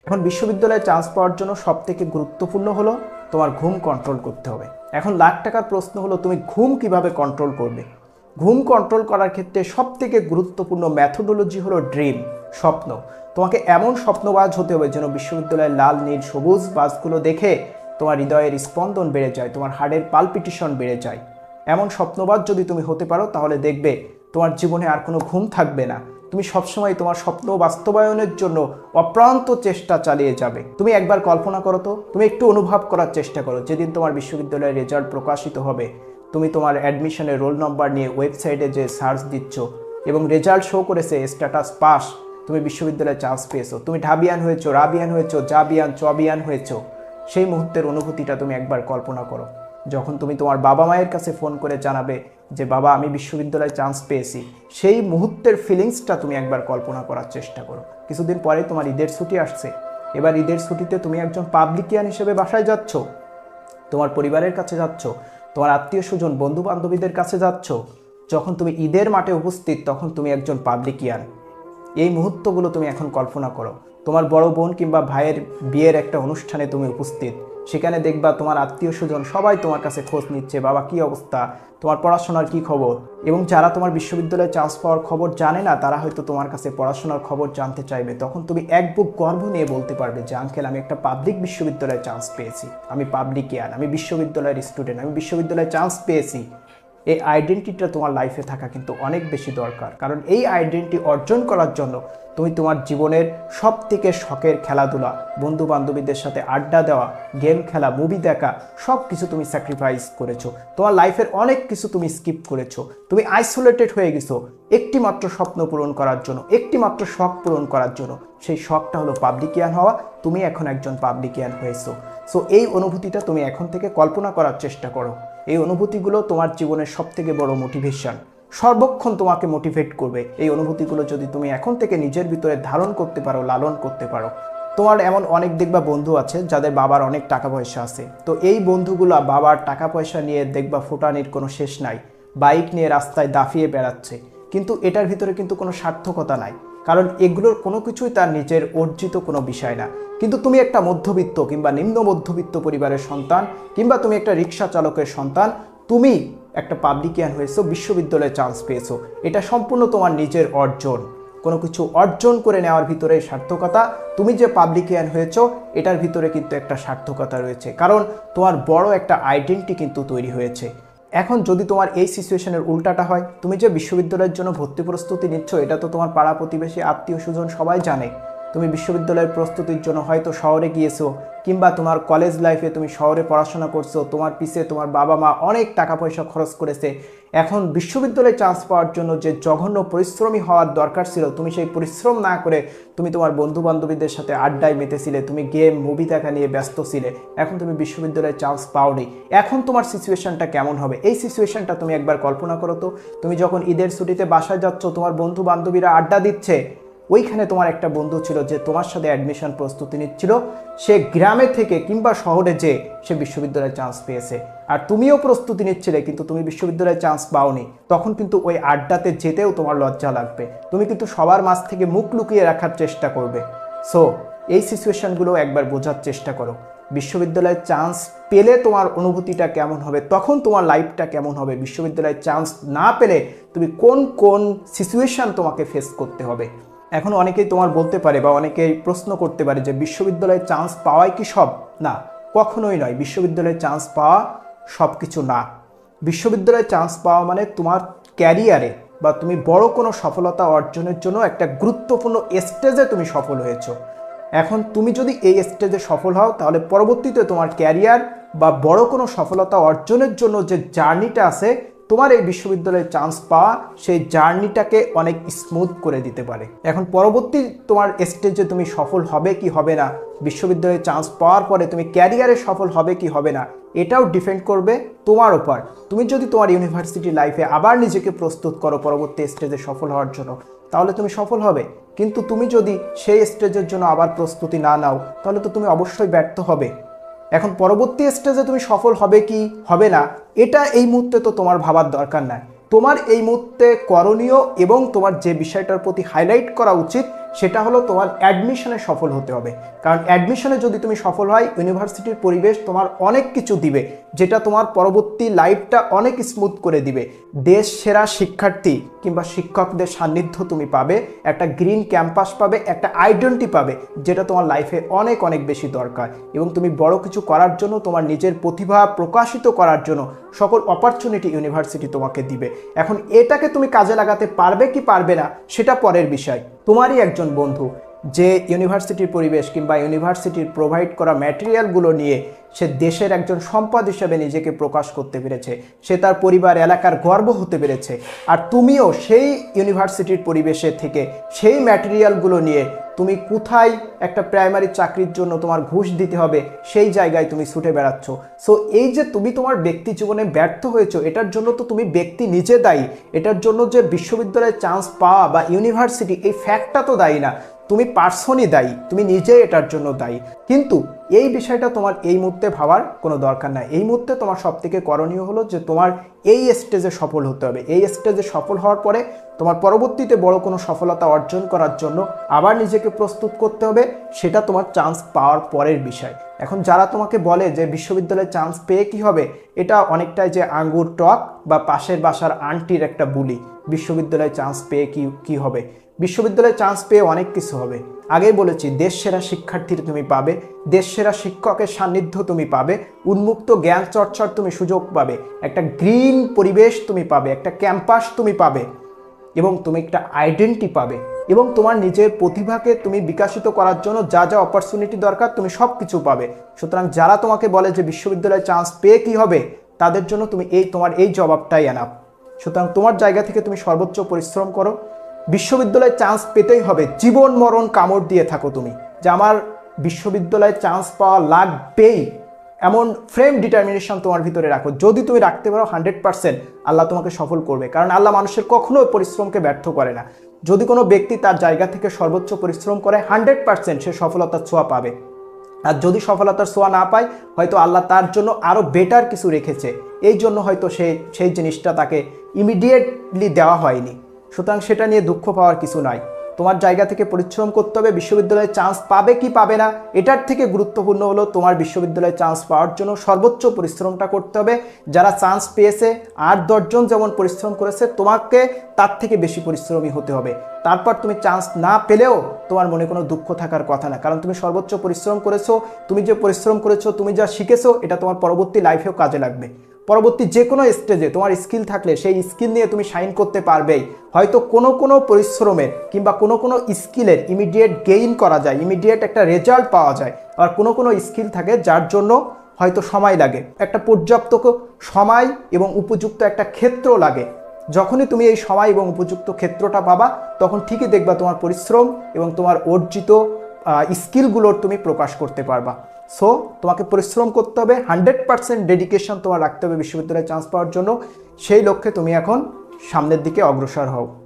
এখন বিশ্ববিদ্যালয়ে চান্স পাওয়ার জন্য সবথেকে গুরুত্বপূর্ণ হলো তোমার ঘুম কন্ট্রোল করতে হবে। এখন লাখ টাকার প্রশ্ন হলো তুমি ঘুম কিভাবে কন্ট্রোল করবে। ঘুম কন্ট্রোল করার ক্ষেত্রে সবথেকে গুরুত্বপূর্ণ মেথোডোলজি হলো ড্রিম, স্বপ্ন। তোমাকে এমন স্বপ্নবাজ হতে হবে যেন বিশ্ববিদ্যালয়ের লাল নীল সবুজ বাসগুলো দেখে তোমার হৃদয়ের স্পন্দন বেড়ে যায়, তোমার হার্টের পালপিটিশন বেড়ে যায়। এমন স্বপ্নবাজ যদি তুমি হতে পারো তাহলে দেখবে তোমার জীবনে আর কোনো ঘুম থাকবে না। তুমি সবসময় তোমার স্বপ্ন বাস্তবায়নের জন্য অপ্রান্ত চেষ্টা চালিয়ে যাবে। তুমি একবার কল্পনা করো তো, তুমি একটু অনুভব করার চেষ্টা করো, যেদিন তোমার বিশ্ববিদ্যালয়ের রেজাল্ট প্রকাশিত হবে, তুমি তোমার অ্যাডমিশনের রোল নম্বর নিয়ে ওয়েবসাইটে যে সার্চ দিচ্ছ এবং রেজাল্ট শো করেছে স্ট্যাটাস পাস, তুমি বিশ্ববিদ্যালয়ে চান্স পেয়েছো, তুমি ঢাবিয়ান হয়েছো, রাবিয়ান হয়েছো, জাবিয়ান চবিয়ান হয়েছো। সেই মুহূর্তের অনুভূতিটা তুমি একবার কল্পনা করো। যখন তুমি তোমার বাবা মায়ের কাছে ফোন করে জানাবে যে বাবা আমি বিশ্ববিদ্যালয়ে চান্স পেয়েছি, সেই মুহূর্তের ফিলিংসটা তুমি একবার কল্পনা করার চেষ্টা করো। কিছুদিন পরে তোমার ঈদের ছুটি আসছে। এবার ঈদের ছুটিতে তুমি একজন পাবলিকিয়ান হিসেবে বাসায় যাচ্ছ, তোমার পরিবারের কাছে যাচ্ছ, তোমার আত্মীয় স্বজন বন্ধু বান্ধবীদের কাছে যাচ্ছ। যখন তুমি ঈদের মাঠে উপস্থিত তখন তুমি একজন পাবলিকিয়ান। এই মুহূর্তগুলো তুমি এখন কল্পনা করো। তোমার বড় বোন কিংবা ভাইয়ের বিয়ের একটা অনুষ্ঠানে তুমি উপস্থিত, সেখানে দেখবা তোমার আত্মীয় স্বজন সবাই তোমার কাছে খোঁজ নিচ্ছে, বাবা কি অবস্থা, তোমার পড়াশোনার কি খবর। এবং যারা তোমার বিশ্ববিদ্যালয়ে চান্স পাওয়ার খবর জানে না তারা হয়তো তোমার কাছে পড়াশোনার খবর জানতে চাইবে। তখন তুমি এক বুক গর্ব নিয়ে বলতে পারবে যে আঙ্কেল আমি একটা পাবলিক বিশ্ববিদ্যালয়ে চান্স পেয়েছি, আমি পাবলিকিয়ান, আমি বিশ্ববিদ্যালয়ের স্টুডেন্ট, আমি বিশ্ববিদ্যালয়ে চান্স পেয়েছি। এই আইডেন্টিটিটা তোমার লাইফে থাকা কিন্তু অনেক বেশি দরকার, কারণ এই আইডেন্টিটি অর্জন করার জন্য তুমি তোমার জীবনের সব থেকে শখের খেলাধুলা, বন্ধু বান্ধবীদের সাথে আড্ডা দেওয়া, গেম খেলা, মুভি দেখা, সব কিছু তুমি স্যাক্রিফাইস করেছো। তোমার লাইফের অনেক কিছু তুমি স্কিপ করেছো। তুমি আইসোলেটেড হয়ে গেছো একটি মাত্র স্বপ্ন পূরণ করার জন্য, একটি মাত্র শখ পূরণ করার জন্য। সেই শখটা হলো পাবলিকিয়ান হওয়া। তুমি এখন একজন পাবলিকিয়ান হয়েছো। সো এই অনুভূতিটা তুমি এখন থেকে কল্পনা করার চেষ্টা করো। এই অনুভূতিগুলো তোমার জীবনের সবথেকে বড় মোটিভেশন, সর্বক্ষণ তোমাকে মোটিভেট করবে। এই অনুভূতিগুলো যদি তুমি এখন থেকে নিজের ভিতরে ধারণ করতে পারো, লালন করতে পারো। তোমার এমন অনেক দেখবা বন্ধু আছে যাদের বাবার অনেক টাকা পয়সা আছে, তো এই বন্ধুগুলা বাবার টাকা পয়সা নিয়ে দেখবা ফুটানির কোনো শেষ নাই, বাইক নিয়ে রাস্তায় দাফিয়ে বেড়াচ্ছে, কিন্তু এটার ভিতরে কিন্তু কোনো সার্থকতা নাই, কারণ এগুলোর কোনো কিছুই তার নিজের অর্জিত কোনো বিষয় না। কিন্তু তুমি একটা মধ্যবিত্ত কিংবা নিম্ন মধ্যবিত্ত পরিবারের সন্তান, কিংবা তুমি একটা রিক্সা চালকের সন্তান, তুমি একটা পাবলিকিয়ান হয়েছো, বিশ্ববিদ্যালয়ে চান্স পেয়েছো, এটা সম্পূর্ণ তোমার নিজের অর্জন। কোনো কিছু অর্জন করে নেওয়ার ভিতরে সার্থকতা, তুমি যে পাবলিকিয়ান হয়েছো এটার ভিতরে কিন্তু একটা সার্থকতা রয়েছে, কারণ তোমার বড় একটা আইডেন্টিটি কিন্তু তৈরি হয়েছে। এখন যদি তোমার এই সিচুয়েশনের উল্টাটা হয়, তুমি যে বিশ্ববিদ্যালয়ের জন্য ভর্তি প্রস্তুতি নিচ্ছ এটা তো তোমার পাড়া প্রতিবেশী আত্মীয় স্বজন সবাই জানে। তুমি বিশ্ববিদ্যালয়ের প্রস্তুতির জন্য হয়তো শহরে গিয়েছো, কিংবা তোমার কলেজ লাইফে তুমি শহরে পড়াশোনা করছো, তোমার পিছে তোমার বাবা মা অনেক টাকা পয়সা খরচ করেছে। এখন বিশ্ববিদ্যালয়ে চান্স পাওয়ার জন্য যে জঘন্য পরিশ্রমী হওয়ার দরকার ছিল, তুমি সেই পরিশ্রম না করে তুমি তোমার বন্ধু বান্ধবীদের সাথে আড্ডায় মেতেছিলে, তুমি গেম মুভি দেখা নিয়ে ব্যস্ত ছিলে। এখন তুমি বিশ্ববিদ্যালয়ে চান্স পাওনি, এখন তোমার সিচুয়েশনটা কেমন হবে এই সিচুয়েশনটা তুমি একবার কল্পনা করো তো। তুমি যখন ঈদের ছুটিতে বাসায় যাচ্ছ, তোমার বন্ধু বান্ধবীরা আড্ডা দিচ্ছে, ওইখানে তোমার একটা বন্ধু ছিল যে তোমার সাথে অ্যাডমিশন প্রস্তুতি নিচ্ছিল, সে গ্রামে থেকে কিংবা শহরে যে সে বিশ্ববিদ্যালয়ে চান্স পেয়েছে, আর তুমিও প্রস্তুতি নিচ্ছিলে কিন্তু তুমি বিশ্ববিদ্যালয়ে চান্স পাওনি। তখন কিন্তু ওই আড্ডাতে যেতেও তোমার লজ্জা লাগবে, তুমি কিন্তু সবার মাঝ থেকে মুখ লুকিয়ে রাখার চেষ্টা করবে। সো এই সিচুয়েশনগুলো একবার বোঝার চেষ্টা করো। বিশ্ববিদ্যালয়ে চান্স পেলে তোমার অনুভূতিটা কেমন হবে, তখন তোমার লাইফটা কেমন হবে, বিশ্ববিদ্যালয়ে চান্স না পেলে তুমি কোন কোন সিচুয়েশন তোমাকে ফেস করতে হবে। এখন অনেকেই তোমার বলতে পারে বা অনেকেই প্রশ্ন করতে পারে যে বিশ্ববিদ্যালয়ে চান্স পাওয়াই কি সব? না, কখনোই নয়। বিশ্ববিদ্যালয়ে চান্স পাওয়া সব কিছু না। বিশ্ববিদ্যালয়ে চান্স পাওয়া মানে তোমার ক্যারিয়ারে বা তুমি বড় কোনো সফলতা অর্জনের জন্য একটা গুরুত্বপূর্ণ স্টেজে তুমি সফল হয়েছো। এখন তুমি যদি এই স্টেজে সফল হও তাহলে পরবর্তীতে তোমার ক্যারিয়ার বা বড় কোনো সফলতা অর্জনের জন্য যে জার্নিটা আছে, তোমার এই বিশ্ববিদ্যালয়ে চান্স পাওয়া সেই জার্নিটাকে অনেক স্মুথ করে দিতে পারে। এখন পরবর্তী তোমার স্টেজে তুমি সফল হবে কি হবে না, বিশ্ববিদ্যালয়ে চান্স পাওয়ার পরে তুমি ক্যারিয়ারে সফল হবে কি হবে না, এটাও ডিপেন্ড করবে তোমার উপর। তুমি যদি তোমার ইউনিভার্সিটি লাইফে আবার নিজেকে প্রস্তুত করো পরবর্তী স্টেজে সফল হওয়ার জন্য, তাহলে তুমি সফল হবে। কিন্তু তুমি যদি সেই স্টেজের জন্য আবার প্রস্তুতি না নাও তাহলে তো তুমি অবশ্যই ব্যর্থ হবে। এখন পরবর্তী স্টেজে তুমি সফল হবে কি হবে না এটা এই মুহূর্তে তো তোমার ভাবার দরকার নাই। তোমার এই মুহূর্তে করণীয় এবং তোমার যে বিষয়টার প্রতি হাইলাইট করা উচিত সেটা হলো তোমার অ্যাডমিশনে সফল হতে হবে। কারণ অ্যাডমিশনে যদি তুমি সফল হয়, ইউনিভার্সিটির পরিবেশ তোমার অনেক কিছু দিবে, যেটা তোমার পরবর্তী লাইফটা অনেক স্মুথ করে দিবে। দেশ সেরা শিক্ষার্থী কিংবা শিক্ষকদের সান্নিধ্য তুমি পাবে, একটা গ্রিন ক্যাম্পাস পাবে, একটা আইডেন্টি পাবে, যেটা তোমার লাইফে অনেক অনেক বেশি দরকার। এবং তুমি বড় কিছু করার জন্য, তোমার নিজের প্রতিভা প্রকাশিত করার জন্য সকল অপরচুনিটি ইউনিভার্সিটি তোমাকে দিবে। এখন এটাকে তুমি কাজে লাগাতে পারবে কি পারবে না সেটা পরের বিষয়। তোমারই একজন বন্ধু যে ইউনিভার্সিটির পরিবেশ কিংবা ইউনিভার্সিটির প্রোভাইড করা ম্যাটেরিয়ালগুলো নিয়ে সে দেশের একজন সম্পদ হিসেবে নিজেকে প্রকাশ করতে পেরেছে, সে তার পরিবার এলাকার গর্ব হতে পেরেছে। আর তুমিও সেই ইউনিভার্সিটির পরিবেশে থেকে সেই ম্যাটেরিয়ালগুলো নিয়ে তুমি কোথায় একটা প্রাইমারি চাকরির জন্য তোমার ঘুষ দিতে হবে সেই জায়গায় তুমি ছুটে বেড়াচ্ছ। সো এই যে তুমি তোমার ব্যক্তি জীবনে ব্যর্থ হয়েছো, এটার জন্য তো তুমি ব্যক্তি নিজে দায়ী। এটার জন্য যে বিশ্ববিদ্যালয়ে চান্স পাওয়া বা ইউনিভার্সিটি, এই ফ্যাক্টটা তো দায়ী না, তুমি পার্সনই দায়ী, তুমি নিজে এটার জন্য দায়ী। কিন্তু এই বিষয়টা তোমার এই মুহূর্তে ভাবার কোনো দরকার নাই। এই মুহূর্তে তোমার সবথেকে করণীয় হলো যে তোমার এই স্টেজে সফল হতে হবে। এই স্টেজে সফল হওয়ার পরে তোমার পরবর্তীতে বড় কোনো সফলতা অর্জন করার জন্য আবার নিজেকে প্রস্তুত করতে হবে, সেটা তোমার চান্স পাওয়ার পরের বিষয়। এখন যারা তোমাকে বলে যে বিশ্ববিদ্যালয়ে চান্স পেয়ে কি হবে, এটা অনেকটাই যে আঙ্গুর টক বা পাশের বাসার আন্টির একটা বুলি। বিশ্ববিদ্যালয়ে চান্স পেয়ে কি হবে? বিশ্ববিদ্যালয়ে চান্স পেয়ে অনেক কিছু হবে। আগেই বলেছি, দেশ সেরা শিক্ষার্থীর তুমি পাবে, দেশ সেরা শিক্ষকের সান্নিধ্য তুমি পাবে, উন্মুক্ত জ্ঞান চর্চার তুমি সুযোগ পাবে, একটা গ্রিন পরিবেশ তুমি পাবে, একটা ক্যাম্পাস তুমি পাবে, এবং তুমি একটা আইডেন্টি পাবে, এবং তোমার নিজের প্রতিভাকে তুমি বিকশিত করার জন্য যা যা অপরচুনিটি দরকার তুমি সব কিছু পাবে। সুতরাং যারা তোমাকে বলে যে বিশ্ববিদ্যালয়ে চান্স পেয়ে কি হবে, তাদের জন্য তুমি তোমার এই জবাবটাই এনাফ। সুতরাং তোমার জায়গা থেকে তুমি সর্বোচ্চ পরিশ্রম করো। বিশ্ববিদ্যালয়ে চান্স পেতেই হবে, জীবন মরণ কামড় দিয়ে থাকো তুমি যে আমার বিশ্ববিদ্যালয়ে চান্স পাওয়া লাগবেই, এমন ফ্রেম ডিটারমিনেশন তোমার ভিতরে রাখো। যদি তুমি রাখতে পারো 100% আল্লাহ তোমাকে সফল করবে। কারণ আল্লাহ মানুষের কখনো পরিশ্রমকে ব্যর্থ করে না। যদি কোনো ব্যক্তি তার জায়গা থেকে সর্বোচ্চ পরিশ্রম করে, 100% সে সফলতার ছোঁয়া পাবে। আর যদি সফলতার ছোঁয়া না পায়, হয়তো আল্লাহ তার জন্য আরও বেটার কিছু রেখেছে, এই জন্য হয়তো সেই জিনিসটা তাকে ইমিডিয়েটলি দেওয়া হয়নি। সুতরাং সেটা নিয়ে দুঃখ পাওয়ার কিছু নাই। তোমার জায়গা থেকে পরিশ্রম করতে হবে। বিশ্ববিদ্যালয়ে চান্স পাবে কি পাবে না, এটার থেকে গুরুত্বপূর্ণ হলো তোমার বিশ্ববিদ্যালয়ে চান্স পাওয়ার জন্য সর্বোচ্চ পরিশ্রমটা করতে হবে। যারা চান্স পেয়েছে 8-10 জন যেমন পরিশ্রম করেছে, তোমাকে তার থেকে বেশি পরিশ্রমী হতে হবে। তারপর তুমি চান্স না পেলেও তোমার মনে কোনো দুঃখ থাকার কথা না, কারণ তুমি সর্বোচ্চ পরিশ্রম করেছো। তুমি যে পরিশ্রম করেছো, তুমি যা শিখেছো, এটা তোমার পরবর্তী লাইফেও কাজে লাগবে। পরবর্তী যে কোনো স্টেজে তোমার স্কিল থাকলে সেই স্কিল নিয়ে তুমি শাইন করতে পারবেই। হয়তো কোনো পরিশ্রমের কিংবা কোনো স্কিলের ইমিডিয়েট গেইন করা যায়, ইমিডিয়েট একটা রেজাল্ট পাওয়া যায়। আর কোনো স্কিল থাকে যার জন্য হয়তো সময় লাগে, একটা পর্যাপ্ত সময় এবং উপযুক্ত একটা ক্ষেত্র লাগে। যখনই তুমি এই সময় এবং উপযুক্ত ক্ষেত্রটা পাবা, তখন ঠিকই দেখবা তোমার পরিশ্রম এবং তোমার অর্জিত স্কিলগুলোর তুমি প্রকাশ করতে পারবা। সো তোমাকে পরিশ্রম করতে হবে, 100% ডেডিকেশন তোমার রাখতে হবে বিশ্ববিদ্যালয়ে চান্স পাওয়ার জন্য। সেই লক্ষ্যে তুমি এখন সামনের দিকে অগ্রসর হও।